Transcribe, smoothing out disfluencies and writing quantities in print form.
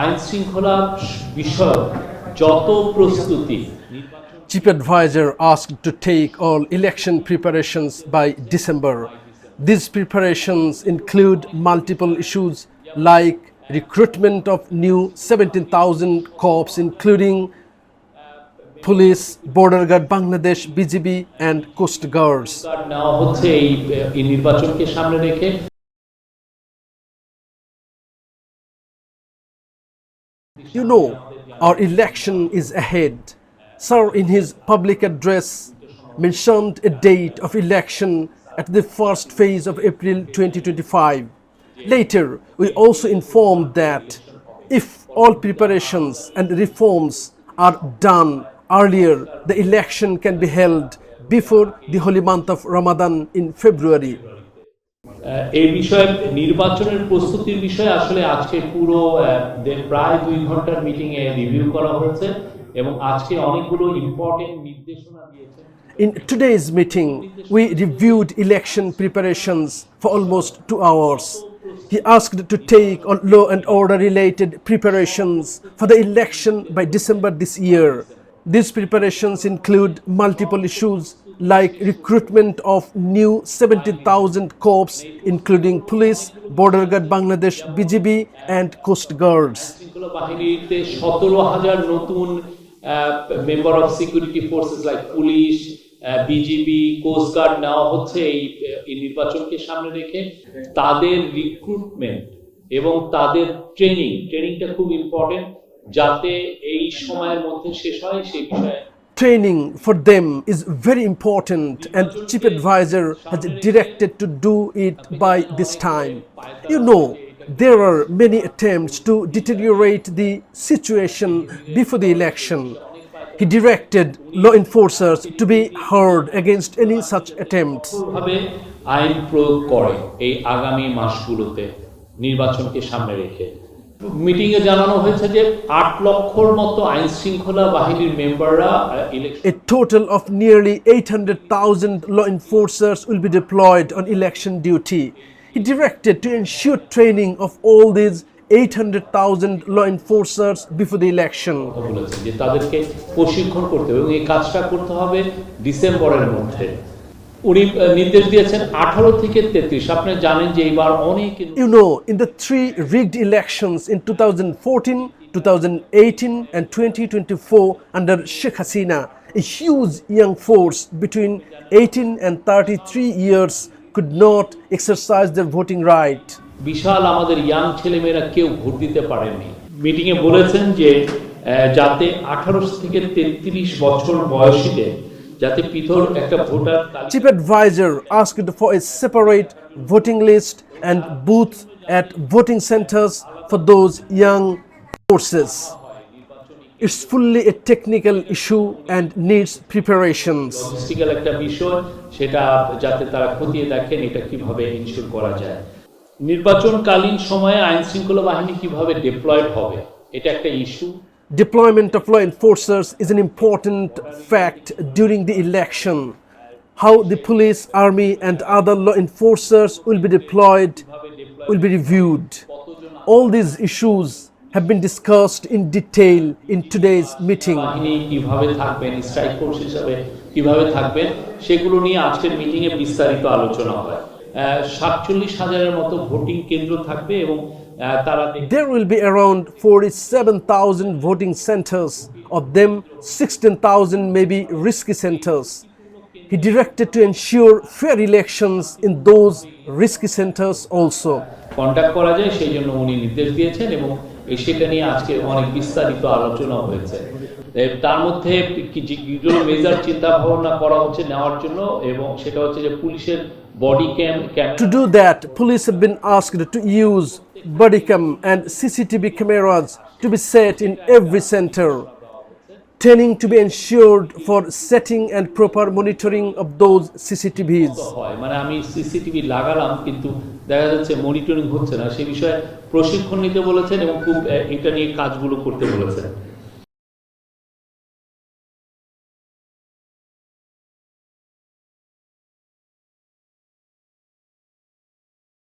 আইন শৃঙ্খলা বিষয়ক যত প্রস্তুতি Chief Advisor asked to take all election preparations by December. These preparations include multiple issues like recruitment of new 17,000 corps including police, border guard Bangladesh, BGB and coast guards. নেওয়া হচ্ছে এই নির্বাচনকে সামনে রেখে। You know, our election is ahead. Sir, in his public address, mentioned a date of election at the first phase of April 2025. Later, we also informed that if all preparations and reforms are done earlier, the election can be held before the holy month of Ramadan in February. এই বিষয়ে নির্বাচনের প্রস্তুতির বিষয়ে আসলে আজকে পুরো প্রায় 2 ঘন্টার মিটিং এ রিভিউ করা হয়েছে এবং আজকে অনেকগুলো ইম্পর্টেন্ট নির্দেশনা দিয়েছে। In today's meeting, we reviewed election preparations for almost 2 hours. He asked to take on law and order related preparations for the election by December this year. These preparations include multiple issues like recruitment of new 70,000 corps including police, border guard Bangladesh, BGB and coast guards. শৃঙ্খলা বাহিনীতে 17,000 নতুন member of security forces like police, BGB, coast guard নেওয়া হচ্ছে এই নির্বাচনকে সামনে রেখে। তাদের রিক্রুটমেন্ট এবং তাদের ট্রেনিংটা খুব ইম্পর্টেন্ট যাতে এই সময়ের মধ্যে শেষ হয় সেই বিষয়ে। Training for them is very important and Chief Advisor has directed to do it by this time. You know, there are many attempts to deteriorate the situation before the election. He directed law enforcers to be heard against any such attempts. ভাবে আইন প্রয়োগ করে এই আগামী মাসগুলোতে নির্বাচনকে সামনে রেখে। Meeting এ জানানো হয়েছে যে 8 লক্ষর মতো আইন শৃঙ্খলা বাহিনীর মেম্বাররা A total of nearly 800,000 law enforcers will be deployed on election duty. He directed to ensure training of all these 800,000 law enforcers before the election. বলেছেন যে তাদেরকে প্রশিক্ষণ করতে হবে এবং এই কাজটা করতে হবে ডিসেম্বরের মধ্যে। উনি নির্দেশ দিয়েছেন 18 থেকে 33। আপনি জানেন যে এবার অনেক You know, in the 3 rigged elections in 2014, 2018 and 2024 under Sheikh Hasina, a huge young force between 18 and 33 years could not exercise their voting right. বিশাল আমাদের ইয়াং ছেলেমেয়েরা কেউ ভোট দিতে পারেনি। মিটিং এ বলেছেন যে যাতে 18 থেকে 33 বছর বয়সীদের যাতে পৃথক একটা voter. Chief Advisor asked for a separate voting list and booths at voting centers for those young forces. It's fully a technical issue and needs preparations. Logistical একটা বিষয়, সেটা যাতে তারা খতিয়ে দেখেন এটা কিভাবে ইনশিওর করা যায়। নির্বাচনকালীন সময়ে আইন শৃঙ্খলা বাহিনী কিভাবে ডিপ্লয়েড হবে এটা একটা issue. Deployment of law enforcers is an important fact during the election. How the police, army and other law enforcers will be deployed will be reviewed. All these issues have been discussed in detail in today's meeting. বাহিনী কিভাবে থাকবেন, strike force হিসেবে কিভাবে থাকবেন সেগুলো নিয়ে আজকের meeting এ বিস্তারিত আলোচনা হয়। 47,000-এর মতো ভোটিং কেন্দ্র থাকবে এবং there will be around 47,000 voting centers. Of them, 16,000 may be risky centers. He directed to ensure fair elections in those risky centers also. Conduct করা যায় সেই জন্য উনি নির্দেশ দিয়েছেন এবং সেটা নিয়ে আজকে অনেক বিস্তারিত আলোচনা হয়েছে। তার মধ্যে কিছু মেজার চিন্তা ভাবনা করা হচ্ছে নেওয়ার জন্য এবং সেটা হচ্ছে যে পুলিশের body cam. To do that, police have been asked to use body cam and CCTV cameras to be set in every center. Training to be ensured for setting and proper monitoring of those CCTVs. মানে আমি CCTV লাগালাম কিন্তু দেখা যাচ্ছে monitoring হচ্ছে না, সেই বিষয়ে প্রশিক্ষণ নিতে বলেছেন এবং খুব এটা নিয়ে কাজগুলো করতে বলেছেন।